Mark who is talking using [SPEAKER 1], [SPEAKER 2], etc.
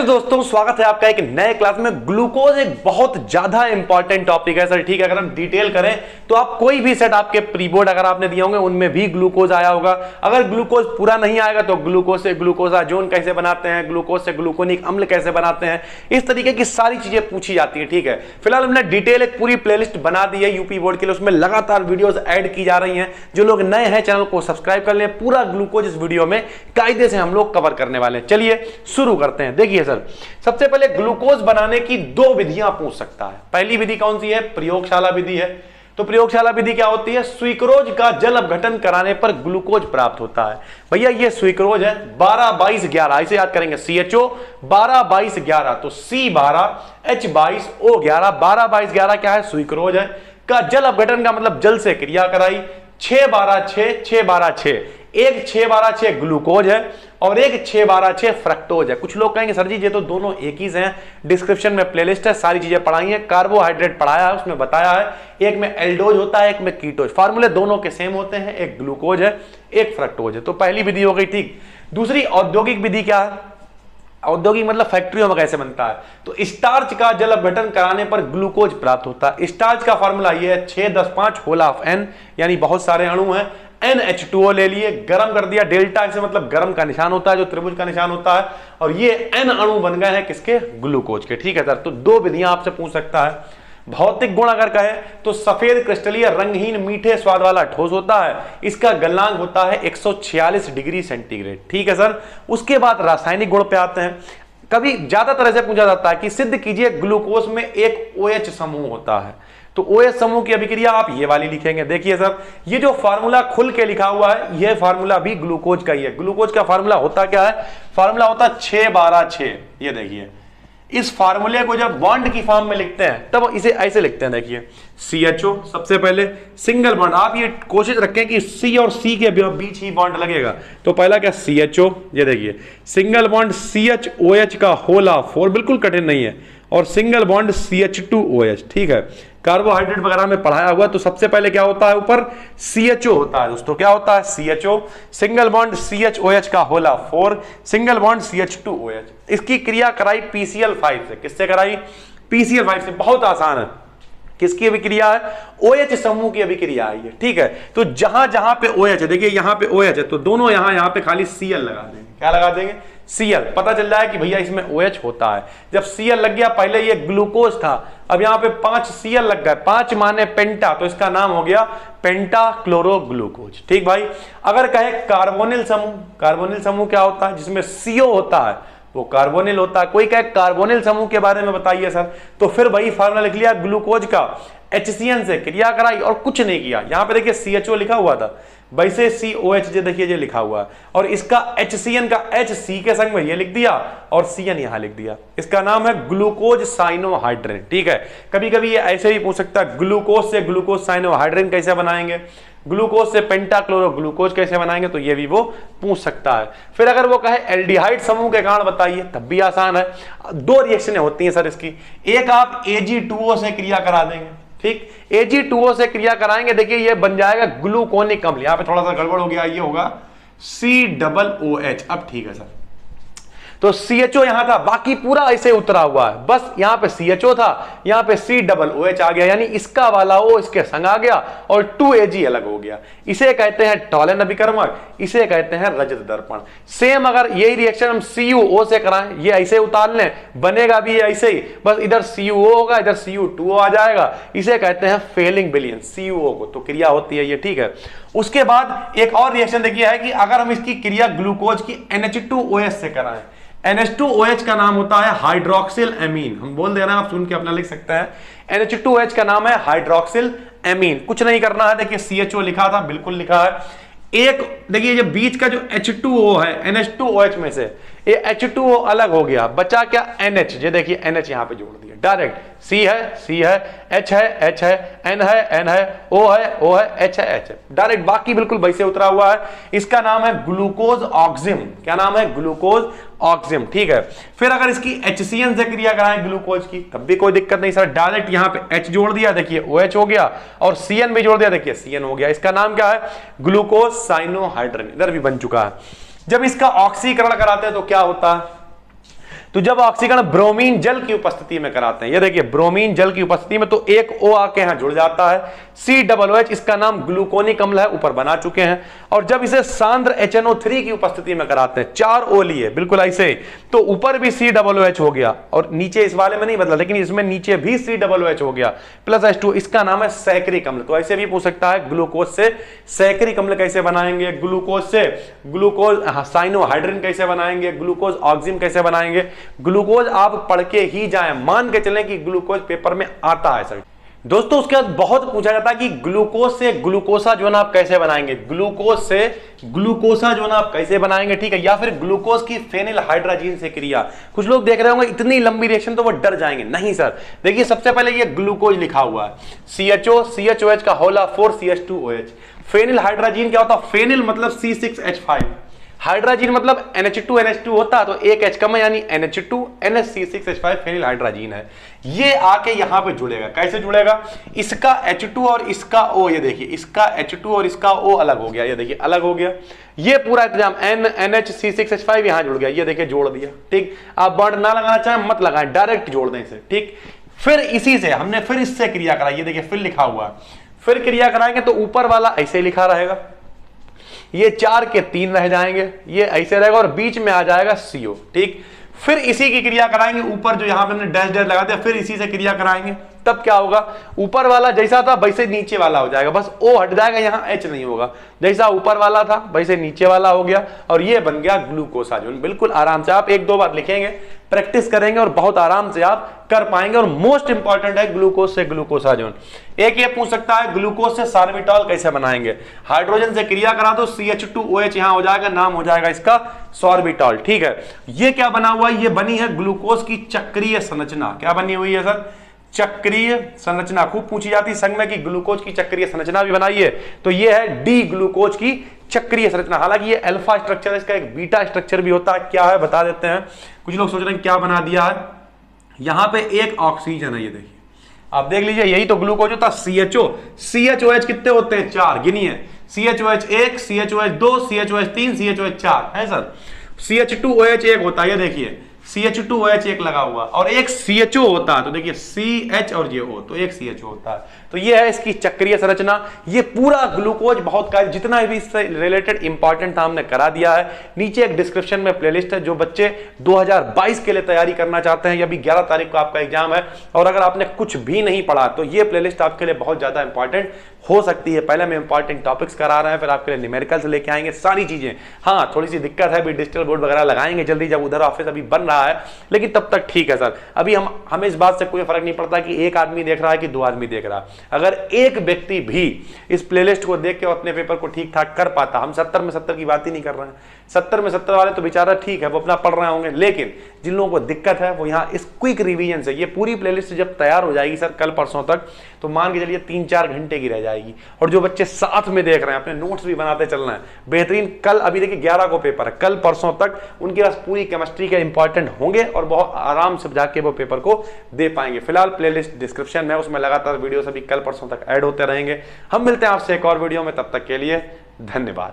[SPEAKER 1] दोस्तों स्वागत है आपका एक नए क्लास में। ग्लूकोज एक बहुत ज्यादा इंपॉर्टेंट टॉपिक है सर, ठीक है। अगर हम डिटेल करें तो आप कोई भी सेट आपके प्री बोर्ड अगर आपने दिए होंगे उनमें भी ग्लूकोज आया होगा। अगर ग्लूकोज पूरा नहीं आएगा तो ग्लूकोज से ग्लूकोजाजोन कैसे बनाते हैं, ग्लूकोज से ग्लूकोनिक अम्ल कैसे बनाते हैं, इस तरीके की सारी चीजें पूछी जाती है, ठीक है। फिलहाल हमने डिटेल एक पूरी प्लेलिस्ट बना दी है यूपी बोर्ड के लिए, उसमें लगातार वीडियोज ऐड की जा रही हैं। जो लोग नए हैं चैनल को सब्सक्राइब कर लें। पूरा ग्लूकोज इस वीडियो में कायदे से हम लोग कवर करने वाले हैं। चलिए शुरू करते हैं। देखिए सर, सबसे पहले ग्लूकोज बनाने की दो विधियां पूछ सकता है। पहली विधि कौन सी है? प्रयोगशाला विधि है। तो प्रयोगशाला विधि क्या होती है? स्वीक्रोज का जल अपघटन कराने पर ग्लूकोज प्राप्त होता है। भैया ये स्वीक्रोज है 12-22-11, इसे याद करेंगे CHO 12-22-11, तो C12H22O11 12-22-11 क्या है? स्वीक्रोज है। का जल अपघटन का मतलब जल से क्रिया कराई 6-12-6 एक 6-12-6 ग्लूकोज है और एक 6-12-6 फ्रक्टोज है। कुछ लोग कहेंगे सर जी ये तो दोनों एक ही हैं। डिस्क्रिप्शन में प्लेलिस्ट है, सारी चीजें पढ़ाई है। कार्बोहाइड्रेट पढ़ाया है, उसमें बताया है एक में एल्डोज होता है, एक में कीटोज। फार्मूले दोनों के सेम होते हैं, एक ग्लूकोज है एक फ्रक्टोज है। तो पहली विधि हो गई, ठीक। दूसरी औद्योगिक विधि क्या है? औद्योगिक मतलब फैक्ट्रियों में कैसे बनता है? तो स्टार्च का जल अपघटन कराने पर ग्लूकोज प्राप्त होता है। स्टार्च का फॉर्मूला ये है 6-10-5 होल ऑफ N, यानी बहुत सारे अणु हैं। NH2O ले लिए, गर्म कर दिया, डेल्टा से मतलब गर्म का निशान होता है, जो त्रिभुज का निशान होता है, और ये N अणु बन गए हैं किसके? ग्लूकोज के, ठीक है सर। तो दो विधियां आपसे पूछ सकता है। भौतिक गुण अगर कहे तो सफेद क्रिस्टलीय रंगहीन मीठे स्वाद वाला ठोस होता है। इसका गलनांक होता है 146 डिग्री सेंटीग्रेड, ठीक है सर। उसके बाद रासायनिक गुण पे आते हैं। कभी ज्यादा तरह से पूछा जाता है कि सिद्ध कीजिए ग्लूकोज में एक OH समूह होता है। तो OH समूह की अभिक्रिया आप ये वाली लिखेंगे। देखिए सर, ये जो फार्मूला खुल के लिखा हुआ है ये फार्मूला भी ग्लूकोज का ही है। ग्लूकोज का फार्मूला होता क्या है? फार्मूला होता है 6-12-6। ये देखिए, इस फार्मूले को जब बॉन्ड की फॉर्म में लिखते हैं तब इसे ऐसे लिखते हैं। देखिए CHO सबसे पहले सिंगल बॉन्ड, आप ये कोशिश रखें कि C और C के बीच ही बॉन्ड लगेगा। तो पहला क्या? CHO, ये देखिए सिंगल बॉन्ड CHOH का होल ऑफ 4, बिल्कुल कठिन नहीं है, और सिंगल बॉन्ड CH2OH, ठीक है। कार्बोहाइड्रेट वगैरह में पढ़ाया हुआ। तो सबसे पहले क्या होता है? ऊपर CHO होता है दोस्तों। क्या होता है? CHO, सिंगल बॉन्ड CHOH का whole of 4, single bond CH2OH। इसकी क्रिया कराई PCl5 से। किससे कराई? PCl5 से। बहुत आसान है। किसकी अभिक्रिया है? OH समूह की अभिक्रिया है ये, ठीक है। तो जहां जहां पे OH है, देखिए यहां पे OH है तो दोनों यहां पे खाली Cl लगा देंगे। क्या लगा देंगे? Cl। पता चल रहा है कि भैया इसमें OH होता है। जब Cl लग गया, पहले ये ग्लूकोज था, अब यहां पे 5 Cl लग गए, 5 माने पेंटा, तो इसका नाम हो गया पेंटा क्लोरोग्लूकोज, ठीक भाई। अगर कहे कार्बोनिल समूह, कार्बोनिल समूह क्या होता है? जिसमें CO होता है वो कार्बोनिल होता है। कोई कहे कार्बोनिल समूह के बारे में बताइए सर, तो फिर वही फार्मूला लिख लिया ग्लूकोज का, HCN से क्रिया कराई और कुछ नहीं किया। यहां पे देखिए CHO लिखा हुआ था, वैसे COH देखिए ये लिखा हुआ है, और इसका HCN का H C के संग में ये लिख दिया और CN यहां लिख दिया। इसका नाम है ग्लूकोज साइनोहाइड्रिन, ठीक है। कभी कभी ये ऐसे भी पूछ सकता है ग्लूकोज से ग्लूकोज साइनोहाइड्रिन कैसे बनाएंगे, ग्लूकोज से पेंटाक्लोरोग्लूकोज कैसे बनाएंगे, तो ये भी वो पूछ सकता है। फिर अगर वो कहे एल्डिहाइड समूह के कारण बताइए, तब भी आसान है। दो रिएक्शनें होती हैं सर इसकी। एक आप Ag2O से क्रिया करा देंगे, ठीक। Ag2O से क्रिया कराएंगे, देखिए ये बन जाएगा ग्लूकोनिक अम्ल। यहां पे थोड़ा सा गड़बड़ हो गया, ये होगा COOH। अब ठीक है सर। तो CHO यहां था, बाकी पूरा ऐसे उतरा हुआ है, बस यहां पे CHO था, यहां पे COOH आ गया, यानी इसका वाला O इसके संग आ गया और 2Ag अलग हो गया। इसे कहते हैं टॉलन अभिकर्मक, इसे कहते हैं रजत दर्पण। सेम अगर यही रिएक्शन हम CuO से कराएं, ये ऐसे उतार लें, बनेगा भी ऐसे ही, बस इधर CuO होगा, इधर Cu2O आ जाएगा। इसे कहते हैं फेलिंग विलयन, CuO को। तो क्रिया होती है ये, ठीक है। उसके बाद एक और रिएक्शन देखिए है कि अगर हम इसकी क्रिया ग्लूकोज की NH2OH से कराएं, NH2OH का नाम होता है हाइड्रोक्सिल एमीन। हम बोल दे रहे हैं, आप सुन के अपना लिख सकते हैं। NH2OH का नाम है हाइड्रोक्सिल एमीन। कुछ नहीं करना है, देखिए CHO लिखा था, बिल्कुल लिखा है। एक देखिए ये बीच का जो H2O है NH2OH में से, ये H2O अलग हो गया, बचा क्या? NH। ये देखिए NH यहां पे जोड़ दिया डायरेक्ट। C है, H है, N है, O है, H है। डायरेक्ट बाकी बिल्कुल वैसे उतरा हुआ है। इसका नाम है ग्लूकोज ऑक्सिम। क्या नाम है? ग्लूकोज ऑक्सिम, ठीक है। फिर अगर इसकी HCN से क्रिया कराएं ग्लूकोज की, तब भी कोई दिक्कत नहीं सर। डायरेक्ट यहां पे H जोड़ दिया, देखिए OH हो गया, और CN भी जोड़ दिया, देखिए CN हो गया। इसका नाम क्या है? Glucose cyanohydrin. इधर भी बन चुका है। जब इसका ऑक्सीकरण कराते हैं तो क्या होता है? तो जब ऑक्सीकरण ब्रोमीन जल की उपस्थिति में कराते हैं, ये देखिए ब्रोमीन जल की उपस्थिति में, तो एक O आके यहां जुड़ जाता है, COOH, इसका नाम ग्लूकोनिक अम्ल है, ऊपर बना चुके हैं। और जब इसे सांद्र HNO3 की उपस्थिति में कराते हैं, 4 O लिए बिल्कुल ऐसे, तो ऊपर भी COOH हो गया और नीचे इस वाले में नहीं बदला, लेकिन इसमें नीचे भी COOH हो गया प्लस H2, इसका नाम है सैकरिक अम्ल। तो ऐसे भी पूछ सकता है ग्लूकोज से सैकरिक अम्ल कैसे बनाएंगे, ग्लूकोज से ग्लूकोज साइनोहाइड्रिन कैसे बनाएंगे, ग्लूकोज ऑक्सिम कैसे बनाएंगे। ग्लूकोज आप पढ़ के ही जाएं, मान के चलें कि ग्लूकोज पेपर में आता है सर। दोस्तों उसके बाद बहुत पूछा जाता है कि ग्लूकोज से ग्लूकोसा जो है ना आप कैसे बनाएंगे, ग्लूकोज से ग्लूकोसा जो है ना आप कैसे बनाएंगे, ठीक है, या फिर ग्लूकोज की फेनिल हाइड्रोजीन से क्रिया। कुछ लोग देख रहे होंगे इतनी लंबी रिएक्शन तो वो डर जाएंगे, नहीं सर। देखिए सबसे पहले ये ग्लूकोज लिखा हुआ है, CHO CHOH का होला 4 CH2OH। फेनिल हाइड्रोजीन क्या होता है, फेनिल मतलब C6H5, हाइड्रोजीन मतलब NH2NH2 होता है, तो एक H कम है यानी NH2 NHC6H5 फेनिल हाइड्रोजीन है। ये आके यहां पे जुड़ेगा, कैसे जुड़ेगा, इसका H2 और इसका O, ये देखिए इसका H2 और इसका O अलग हो गया, ये देखिए अलग हो गया। ये पूरा इंतजाम NHC6H5 यहां जुड़ गया, ये देखिए जोड़ दिया, ठीक। आप बॉन्ड ना लगाना चाहें मत लगाएं, डायरेक्ट जोड़ दें इसे, ठीक। फिर इसी से हमने फिर इससे क्रिया कराई, ये देखिए फिर लिखा हुआ है, फिर क्रिया कराएंगे तो ऊपर वाला ऐसे लिखा रहेगा, ये 4 के 3 रह जाएंगे, ये ऐसे रहेगा और बीच में आ जाएगा CO, ठीक। फिर इसी की क्रिया कराएंगे, ऊपर जो यहां पे हमने डैश डैश लगा दिया, फिर इसी से क्रिया कराएंगे, तब क्या होगा, ऊपर वाला जैसा था वैसे नीचे वाला हो जाएगा, बस O हट जाएगा, यहां H नहीं होगा, जैसा ऊपर वाला था वैसे नीचे वाला हो गया, और ये बन गया ग्लूकोसाजोन। बिल्कुल आराम से आप 1-2 बार लिखेंगे, प्रैक्टिस करेंगे और बहुत आराम से आप कर पाएंगे। और मोस्ट इंपॉर्टेंट है ग्लूकोज से ग्लूकोसाजोन। एक ये पूछ सकता है ग्लूकोज से सार्बिटॉल कैसे बनाएंगे, हाइड्रोजन से क्रिया करा दो, CH2OH यहां हो जाएगा, नाम हो जाएगा इसका सॉर्बिटॉल, ठीक है। ये क्या बना हुआ है, ये बनी है ग्लूकोज की चक्रीय संरचना। क्या बनी हुई है सर, चक्रीय संरचना। खूब पूछी जाती संग में कि ग्लूकोज की चक्रीय संरचना भी बनाई है, तो ये है डी ग्लूकोज की चक्रीय संरचना। हालांकि ये अल्फा स्ट्रक्चर है, इसका एक बीटा स्ट्रक्चर भी होता है, क्या है बता देते हैं। कुछ लोग सोच रहे हैं क्या बना दिया है, यहां पे एक ऑक्सीजन है, ये देखिए आप देख लीजिए, यही तो ग्लूकोज होता है। CHO CHOH कितने होते हैं, 4, गिनिए, CHOH 1 CHOH 2 CHOH 3 CHOH 4 है सर। CH2OH एक होता है, ये देखिए CH2OH एक लगा हुआ, और एक CHO होता है, तो देखिए CH और ये O, तो एक CHO होता है। तो ये है इसकी चक्रीय संरचना। ये पूरा ग्लूकोज बहुत का जितना भी इससे रिलेटेड इंपॉर्टेंट था हमने करा दिया है। नीचे एक डिस्क्रिप्शन में प्लेलिस्ट है, जो बच्चे 2022 के लिए तैयारी करना चाहते हैं, या भी 11 तारीख को आपका एग्जाम है, और अगर आपने कुछ भी नहीं पढ़ा तो ये प्लेलिस्ट आपके लिए बहुत ज्यादा इंपॉर्टेंट हो सकती है। पहले में इंपॉर्टेंट टॉपिक्स करा रहे हैं, फिर आपके लिए न्यूमेरिकल्स लेके आएंगे, सारी चीजें। हाँ थोड़ी सी दिक्कत है, अभी डिजिटल बोर्ड वगैरह लगाएंगे जल्दी, जब उधर ऑफिस अभी बन रहा है, लेकिन तब तक ठीक है सर। अभी हमें इस बात से कोई फर्क नहीं पड़ता कि एक आदमी देख रहा है कि 2 आदमी देख रहा है। अगर एक व्यक्ति भी इस प्लेलिस्ट को देख के अपने पेपर को ठीक ठाक कर पाता, हम 70 में 70 की बात ही नहीं कर रहे हैं, 70 में 70 वाले तो बेचारा ठीक है, वो अपना पढ़ रहे होंगे, लेकिन जिन लोगों को दिक्कत है वो यहाँ इस क्विक रिवीजन से, ये पूरी प्लेलिस्ट जब तैयार हो जाएगी सर कल परसों तक, तो मान के चलिए 3-4 घंटे की रह जाएगी। और जो बच्चे साथ में देख रहे हैं अपने नोट्स भी बनाते चलना है बेहतरीन। कल अभी देखिए 11 को पेपर है, कल परसों तक उनके पास पूरी केमिस्ट्री के इंपॉर्टेंट होंगे और बहुत आराम से जाके वो पेपर को दे पाएंगे। फिलहाल प्लेलिस्ट डिस्क्रिप्शन में, उसमें लगातार वीडियो सभी कल परसों तक ऐड होते रहेंगे। हम मिलते हैं आपसे एक और वीडियो में, तब तक के लिए धन्यवाद।